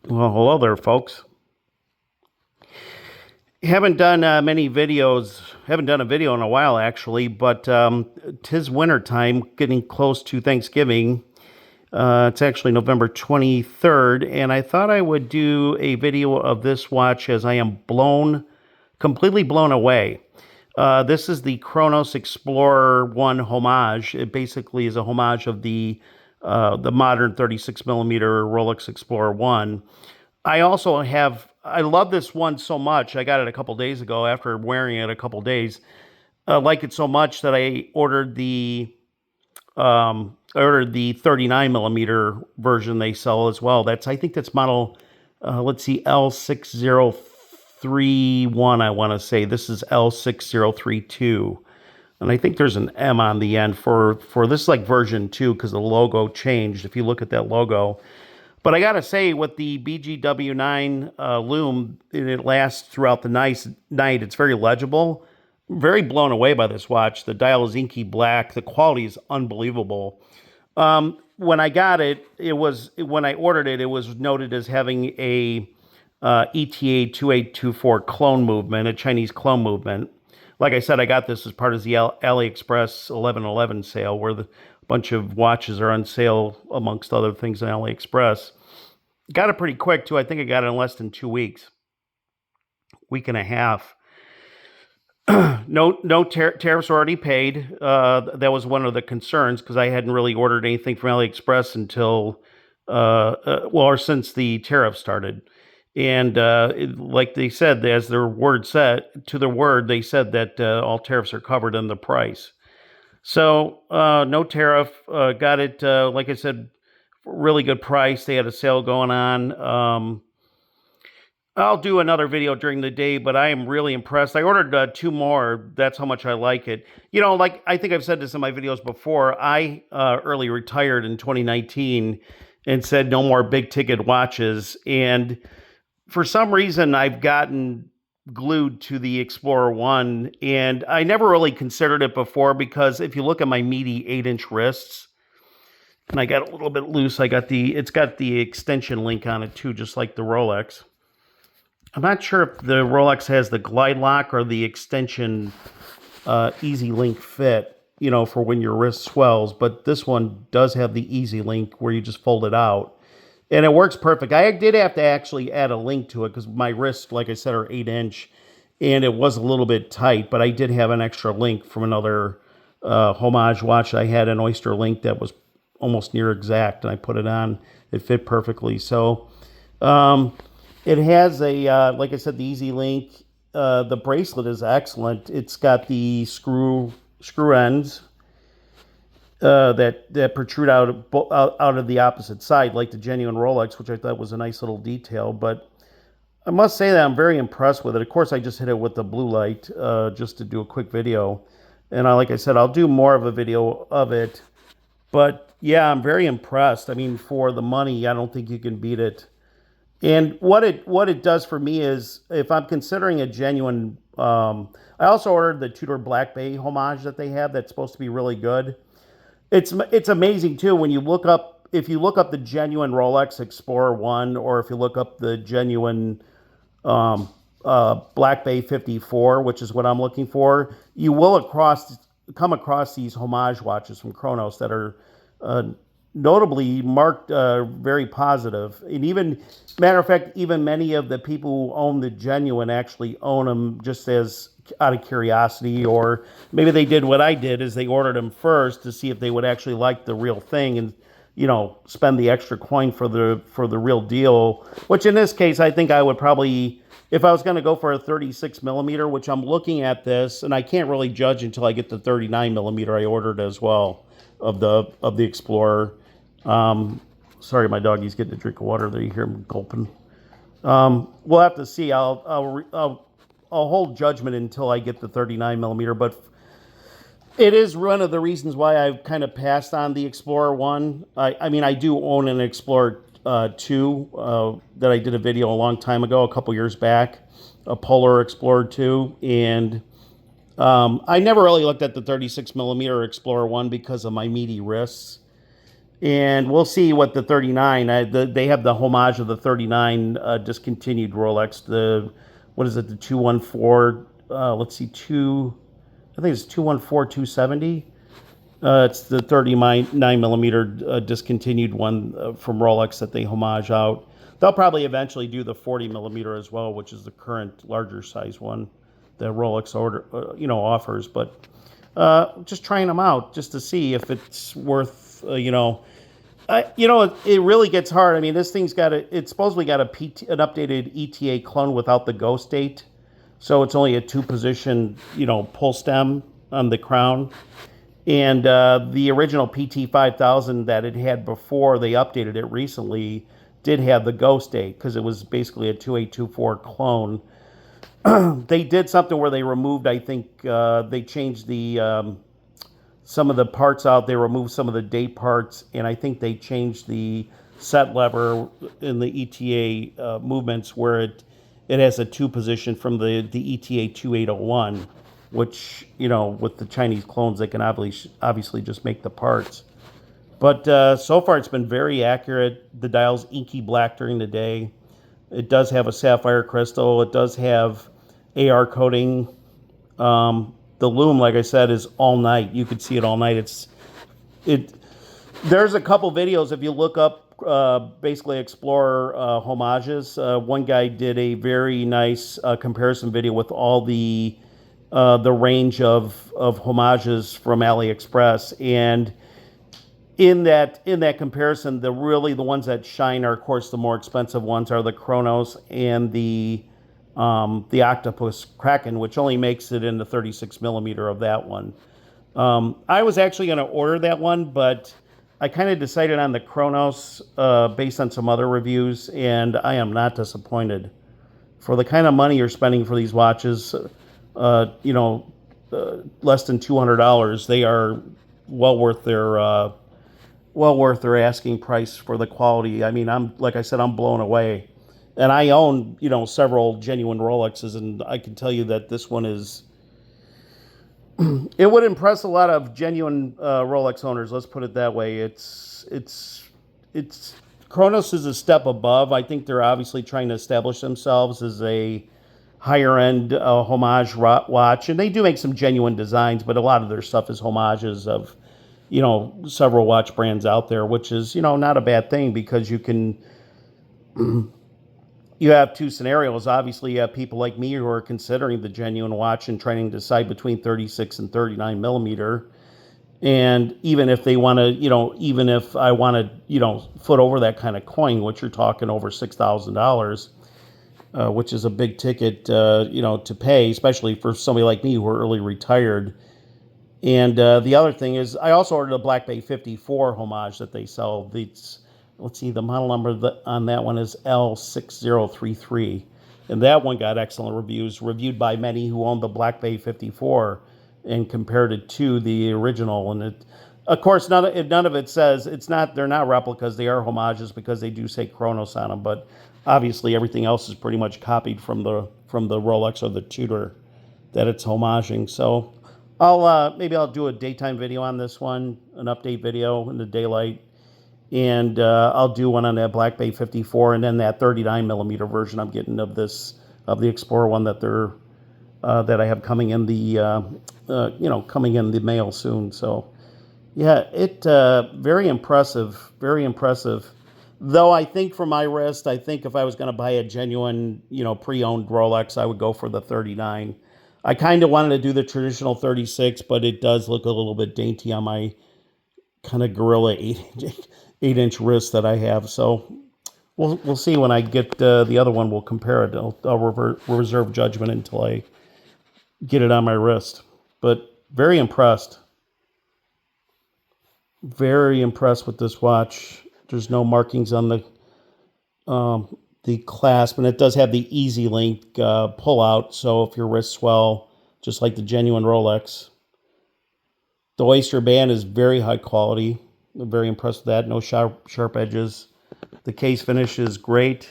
Well, hello there, folks. Haven't done many videos. Haven't done a video in a while, actually. But 'tis winter time, getting close to Thanksgiving. It's actually November 23rd, and I thought I would do a video of this watch as I am completely blown away. This is the Cronos Explorer 1 Homage. It basically is a homage of the modern 36 millimeter Rolex Explorer 1. I love this one so much. I got it a couple days ago after wearing it a couple days. I like it so much that I ordered the 39 millimeter version they sell as well. I think that's model, let's see, L6031, I want to say. This is L6032. And I think there's an M on the end for this, like version 2, because the logo changed if you look at that logo. But I gotta say, with the BGW9 Lume, it lasts throughout the night. It's very legible. I'm very blown away by this watch. The dial is inky black. The quality is unbelievable. When I got it, when I ordered it, it was noted as having a ETA 2824 clone movement, a Chinese clone movement. Like I said, I got this as part of the AliExpress 1111 sale, where the bunch of watches are on sale amongst other things on AliExpress. Got it pretty quick too. I think I got it in less than 2 weeks, week and a half. No tariffs already paid. That was one of the concerns because I hadn't really ordered anything from AliExpress until or since the tariff started. And like they said, as their word said, to the word, they said that all tariffs are covered in the price. So no tariff. Got it. Like I said, really good price. They had a sale going on. I'll do another video during the day, but I am really impressed. I ordered 2 more. That's how much I like it. You know, like I think I've said this in my videos before, I early retired in 2019 and said no more big ticket watches. And for some reason, I've gotten glued to the Explorer 1, and I never really considered it before because if you look at my meaty 8-inch wrists, and I got a little bit loose, it's got the extension link on it too, just like the Rolex. I'm not sure if the Rolex has the glide lock or the extension easy link fit, you know, for when your wrist swells, but this one does have the easy link where you just fold it out. And it works perfect. I did have to actually add a link to it because my wrists, like I said, are 8-inch, and it was a little bit tight, but I did have an extra link from another Homage watch. I had an Oyster link that was almost near exact, and I put it on. It fit perfectly. So it has like I said, the easy link. The bracelet is excellent. It's got the screw ends that protrude out of the opposite side, like the genuine Rolex, which I thought was a nice little detail. But I must say that I'm very impressed with it. Of course, I just hit it with the blue light just to do a quick video. And like I said, I'll do more of a video of it. But yeah, I'm very impressed. I mean, for the money, I don't think you can beat it. And what it does for me is, if I'm considering a genuine, I also ordered the Tudor Black Bay Homage that they have. That's supposed to be really good. It's amazing too when you look up, if you look up the genuine Rolex Explorer 1, or if you look up the genuine Black Bay 54, which is what I'm looking for, you will come across these Homage watches from Cronos that are notably marked very positive. And even, matter of fact, even many of the people who own the genuine actually own them just as out of curiosity, or maybe they did what I did, is they ordered them first to see if they would actually like the real thing and, you know, spend the extra coin for the real deal. Which in this case, I think I would probably, if I was going to go for a 36 millimeter, which I'm looking at this, and I can't really judge until I get the 39 millimeter I ordered as well of the Explorer. Sorry, my doggy's getting a drink of water there. You hear him gulping. We'll have to see. I'll hold judgment until I get the 39 millimeter, but it is one of the reasons why I've kind of passed on the Explorer 1. I mean, I do own an Explorer 2 that I did a video a long time ago, a couple years back, a Polar Explorer 2, and I never really looked at the 36 millimeter Explorer 1 because of my meaty wrists. And we'll see what the 39. They have the homage of the 39 discontinued Rolex. The what is it? The 214. Let's see, two. I think it's 214 270. It's the 39 millimeter discontinued one from Rolex that they homage out. They'll probably eventually do the 40 millimeter as well, which is the current larger size one that Rolex offers. But just trying them out just to see if it's worth it really gets hard. I mean, this thing's it's supposedly got an updated ETA clone without the ghost date. So it's only a two position, pull stem on the crown. And the original PT5000 that it had before they updated it recently did have the ghost date because it was basically a 2824 clone. They did something where they removed, I think, they changed some of the parts out. They removed some of the date parts, and I think they changed the set lever in the ETA movements where it has a two position from the ETA 2801, which, with the Chinese clones, they can obviously just make the parts. But so far, it's been very accurate. The dial's inky black during the day. It does have a sapphire crystal. It does have AR coating. The Lume, like I said, is all night. You could see it all night. There's a couple videos if you look up basically Explorer homages. One guy did a very nice comparison video with all the range of homages from AliExpress, and in that comparison, the ones that shine are, of course, the more expensive ones are the Cronos and the Octopus Kraken, which only makes it in the 36 millimeter of that one. I was actually going to order that one, but I kind of decided on the Cronos based on some other reviews, and I am not disappointed. For the kind of money you're spending for these watches, less than $200, they are well worth their asking price for the quality. I mean, like I said, I'm blown away. And I own, several genuine Rolexes, and I can tell you that this one is. It would impress a lot of genuine Rolex owners. Let's put it that way. It's Kronos is a step above. I think they're obviously trying to establish themselves as a higher end homage watch, and they do make some genuine designs, but a lot of their stuff is homages of, several watch brands out there, which is, not a bad thing because you have two scenarios. Obviously, you have people like me who are considering the genuine watch and trying to decide between 36 and 39 millimeter. And even if they want to, even if I want to, foot over that kind of coin, which you're talking over $6,000, which is a big ticket, to pay, especially for somebody like me who are early retired. And the other thing is, I also ordered a Black Bay 54 homage that they sell. Let's see, the model number on that one is L6033. And that one got excellent reviews, reviewed by many who owned the Black Bay 54 and compared it to the original. And of course, none of it says, they're not replicas, they are homages because they do say Kronos on them. But obviously, everything else is pretty much copied from the Rolex or the Tudor that it's homaging. So maybe I'll do a daytime video on this one, an update video in the daylight. And I'll do one on that Black Bay 54, and then that 39 millimeter version I'm getting of the Explorer one that I have coming in the mail soon. So yeah, very impressive, very impressive. Though I think for my wrist, I think if I was going to buy a genuine, pre-owned Rolex, I would go for the 39. I kind of wanted to do the traditional 36, but it does look a little bit dainty on my kind of Gorilla 8-inch wrist that I have. So we'll see when I get the other one. We'll compare it. I'll reserve judgment until I get it on my wrist. But very impressed. Very impressed with this watch. There's no markings on the clasp, and it does have the Easy Link pull out. So if your wrists swell, just like the genuine Rolex. The oyster band is very high quality. I'm very impressed with that. No sharp edges. The case finish is great.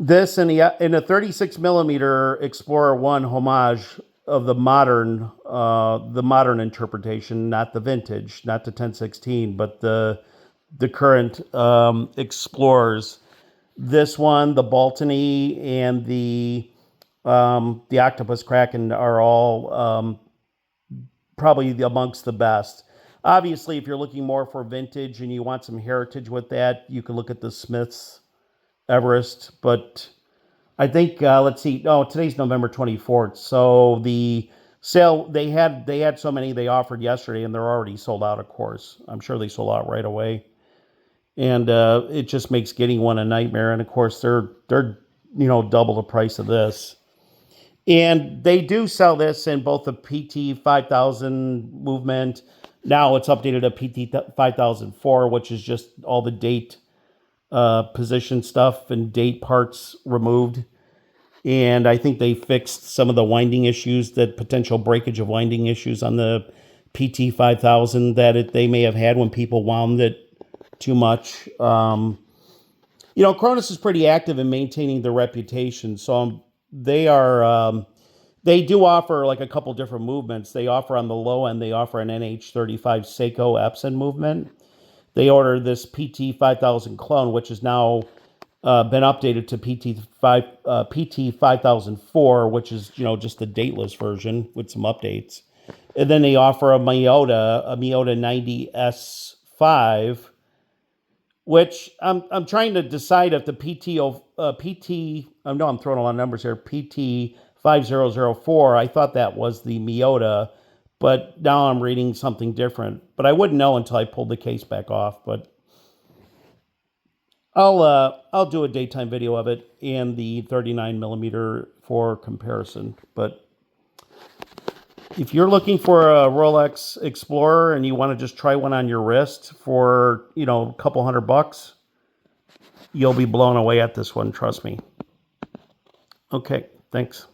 This in a 36 millimeter Explorer 1 homage the modern interpretation, not the vintage, not the 1016, but the current explorers. This one, the Baltony and the Octopus Kraken are all probably amongst the best. Obviously, if you're looking more for vintage and you want some heritage with that, you can look at the Smiths Everest. But I think let's see. No, today's November 24th, so the sale they had so many they offered yesterday, and they're already sold out. Of course, I'm sure they sold out right away, and it just makes getting one a nightmare. And of course, they're double the price of this. And they do sell this in both the PT5000 movement. Now it's updated to PT5004, which is just all the date position stuff and date parts removed. And I think they fixed some of the winding issues, that potential breakage of winding issues on the PT5000 that they may have had when people wound it too much. Cronos is pretty active in maintaining their reputation, so they are. They do offer like a couple different movements. They offer on the low end. They offer an NH35 Seiko Epson movement. They order this PT5000 clone, which has now been updated to PT5004, which is just the dateless version with some updates. And then they offer a Miyota 90S5, which I'm trying to decide if the I'm throwing a lot of numbers here. PT5004. I thought that was the Miyota, but now I'm reading something different. But I wouldn't know until I pulled the case back off. But I'll do a daytime video of it and the 39 millimeter for comparison. But if you're looking for a Rolex Explorer and you want to just try one on your wrist for a couple $100, you'll be blown away at this one. Trust me. Okay, thanks.